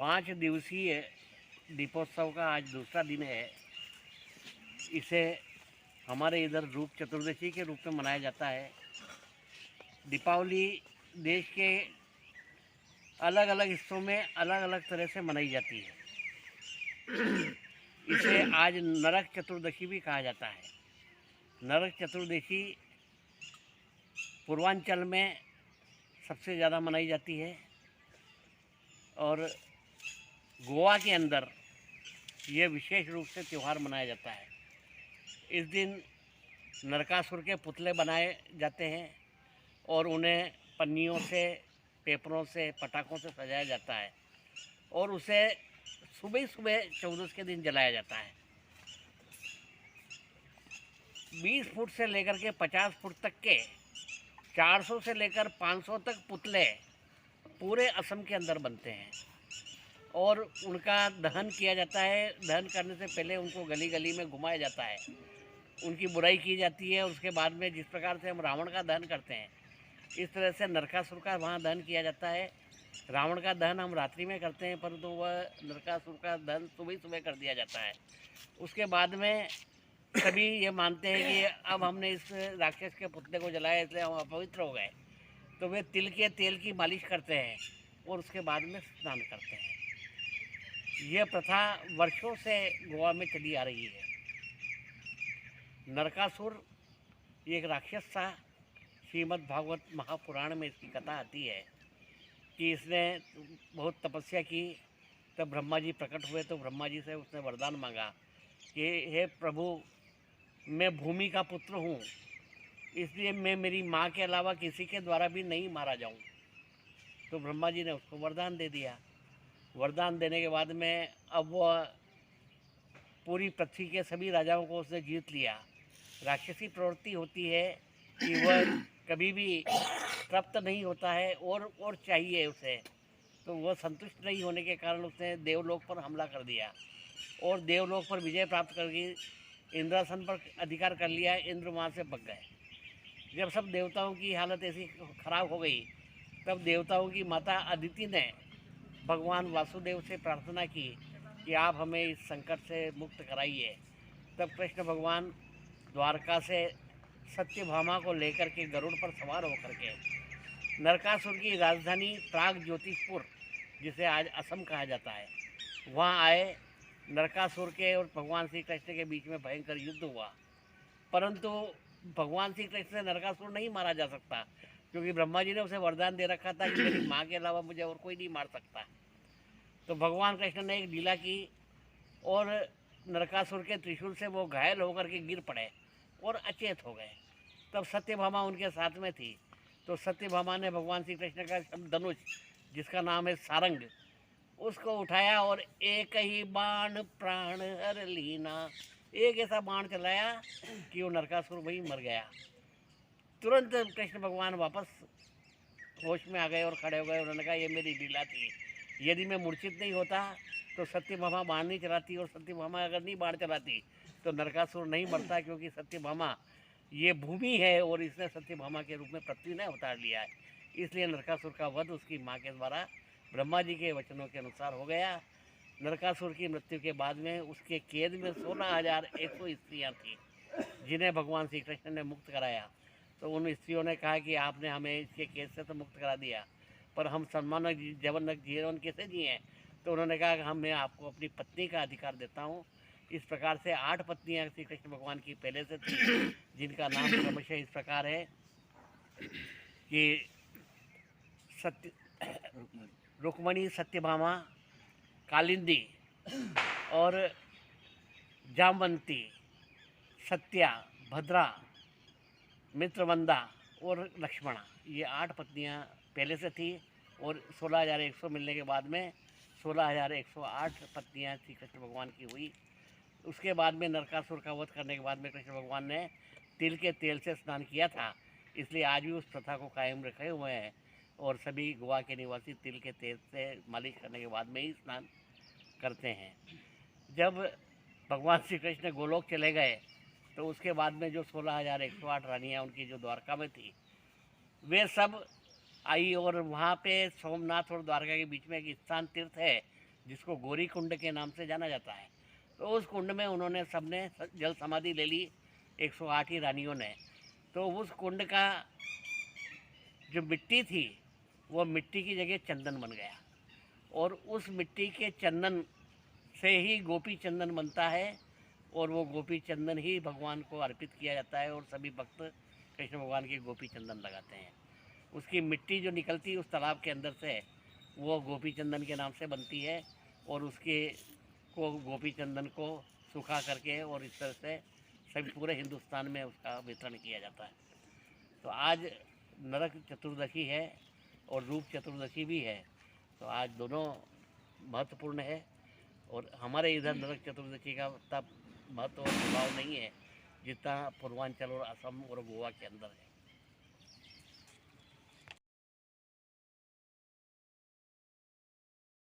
5 दिवसीय दीपोत्सव का आज दूसरा दिन है। इसे हमारे इधर रूप चतुर्दशी के रूप में मनाया जाता है। दीपावली देश के अलग अलग हिस्सों में अलग अलग तरह से मनाई जाती है। इसे आज नरक चतुर्दशी भी कहा जाता है। नरक चतुर्दशी पूर्वांचल में सबसे ज़्यादा मनाई जाती है और गोवा के अंदर ये विशेष रूप से त्यौहार मनाया जाता है। इस दिन नरकासुर के पुतले बनाए जाते हैं और उन्हें पन्नियों से, पेपरों से, पटाखों से सजाया जाता है और उसे सुबह सुबह चौदस के दिन जलाया जाता है। 20 फुट से लेकर के 50 फुट तक के 400 से लेकर 500 तक पुतले पूरे असम के अंदर बनते हैं और उनका दहन किया जाता है। दहन करने से पहले उनको गली गली में घुमाया जाता है, उनकी बुराई की जाती है। उसके बाद में जिस प्रकार से हम रावण का दहन करते हैं, इस तरह से नरकासुर का वहाँ दहन किया जाता है। रावण का दहन हम रात्रि में करते हैं, परंतु वह नरकासुर का दहन सुबह सुबह कर दिया जाता है। उसके बाद में सभी ये मानते हैं कि अब हमने इस राक्षस के पुतले को जलाया, इसलिए हम अपवित्र हो गए, तो वे तिल के तेल की मालिश करते हैं और उसके बाद में स्नान करते हैं। यह प्रथा वर्षों से गोवा में चली आ रही है। नरकासुर एक राक्षस था। श्रीमद् भागवत महापुराण में इसकी कथा आती है कि इसने बहुत तपस्या की, तब ब्रह्मा जी प्रकट हुए तो ब्रह्मा जी से उसने वरदान मांगा कि हे प्रभु, मैं भूमि का पुत्र हूँ, इसलिए मैं मेरी माँ के अलावा किसी के द्वारा भी नहीं मारा जाऊँ। तो ब्रह्मा जी ने उसको वरदान दे दिया। वरदान देने के बाद में अब वह पूरी पृथ्वी के सभी राजाओं को उसने जीत लिया। राक्षसी प्रवृत्ति होती है कि वह कभी भी तृप्त नहीं होता है और चाहिए उसे, तो वह संतुष्ट नहीं होने के कारण उसने देवलोक पर हमला कर दिया और देवलोक पर विजय प्राप्त करके इंद्रासन पर अधिकार कर लिया। इंद्र वहाँ से भग गए। जब सब देवताओं की हालत ऐसी खराब हो गई, तब देवताओं की माता अदिति ने भगवान वासुदेव से प्रार्थना की कि आप हमें इस संकट से मुक्त कराइए। तब कृष्ण भगवान द्वारका से सत्यभामा को लेकर के गरुड़ पर सवार होकर के नरकासुर की राजधानी प्राग ज्योतिषपुर, जिसे आज असम कहा जाता है, वहाँ आए। नरकासुर के और भगवान श्री कृष्ण के बीच में भयंकर युद्ध हुआ, परंतु भगवान श्री कृष्ण से नरकासुर नहीं मारा जा सकता, क्योंकि ब्रह्मा जी ने उसे वरदान दे रखा था कि मेरी माँ के अलावा मुझे और कोई नहीं मार सकता। तो भगवान कृष्ण ने एक लीला की और नरकासुर के त्रिशूल से वो घायल होकर के गिर पड़े और अचेत हो गए। तब सत्यभामा उनके साथ में थी, तो सत्यभामा ने भगवान श्री कृष्ण का धनुष, जिसका नाम है सारंग, उसको उठाया और एक ही बाण प्राण हर लीना, एक ऐसा बाण चलाया कि वो नरकासुर वही मर गया। तुरंत कृष्ण भगवान वापस होश में आ गए और खड़े हो गए। उन्होंने कहा, ये मेरी लीला थी, यदि मैं मूर्छित नहीं होता तो सत्यभामा बाण नहीं चलाती, और सत्यभामा अगर नहीं बाण चलाती तो नरकासुर नहीं मरता, क्योंकि सत्यभामा ये भूमि है और इसने सत्यभामा के रूप में पृथ्वी ने अवतार लिया है। इसलिए नरकासुर का वध उसकी माँ के द्वारा ब्रह्मा जी के वचनों के अनुसार हो गया। नरकासुर की मृत्यु के बाद में उसके कैद में 16,100 स्त्रियाँ थीं, जिन्हें भगवान श्री कृष्ण ने मुक्त कराया। तो उन स्त्रियों ने कहा कि आपने हमें इसके कैद से तो मुक्त करा दिया, पर हम सम्मानक जीवन कैसे जिए? तो उन्होंने कहा कि मैं आपको अपनी पत्नी का अधिकार देता हूँ। इस प्रकार से 8 पत्नियाँ श्री कृष्ण भगवान की पहले से थी, जिनका नाम क्रमशः इस प्रकार है कि सत्य रुक्मणी, सत्यभामा, कालिंदी और जामवंती, सत्या, भद्रा, मित्रवंदा और लक्ष्मणा, ये 8 पत्नियाँ पहले से थी और 16,100 मिलने के बाद में 16,108 पत्नियाँ श्री कृष्ण भगवान की हुई। उसके बाद में नरकासुर का वध करने के बाद में कृष्ण भगवान ने तिल के तेल से स्नान किया था, इसलिए आज भी उस प्रथा को कायम रखे हुए हैं और सभी गोवा के निवासी तिल के तेल से मालिश करने के बाद में ही स्नान करते हैं। जब भगवान श्री कृष्ण गोलोक चले गए तो उसके बाद में जो 16,108 रानियाँ उनकी जो द्वारका में थी, वे सब आई और वहाँ पे सोमनाथ और द्वारका के बीच में एक स्थान तीर्थ है जिसको गौरी कुंड के नाम से जाना जाता है। तो उस कुंड में उन्होंने सबने जल समाधि ले ली, 108 ही रानियों ने। तो उस कुंड का जो मिट्टी थी वो मिट्टी की जगह चंदन बन गया, और उस मिट्टी के चंदन से ही गोपी चंदन बनता है, और वो गोपी चंदन ही भगवान को अर्पित किया जाता है, और सभी भक्त कृष्ण भगवान के गोपी चंदन लगाते हैं। उसकी मिट्टी जो निकलती है उस तालाब के अंदर से, वो गोपी चंदन के नाम से बनती है, और उसके को गोपी चंदन को सुखा करके और इस तरह से सभी पूरे हिंदुस्तान में उसका वितरण किया जाता है। तो आज नरक चतुर्दशी है और रूप चतुर्दशी भी है, तो आज दोनों महत्वपूर्ण है। और हमारे इधर नरक चतुर्दशी का उतना महत्व और प्रभाव नहीं है जितना पूर्वांचल और असम और गोवा के अंदर है।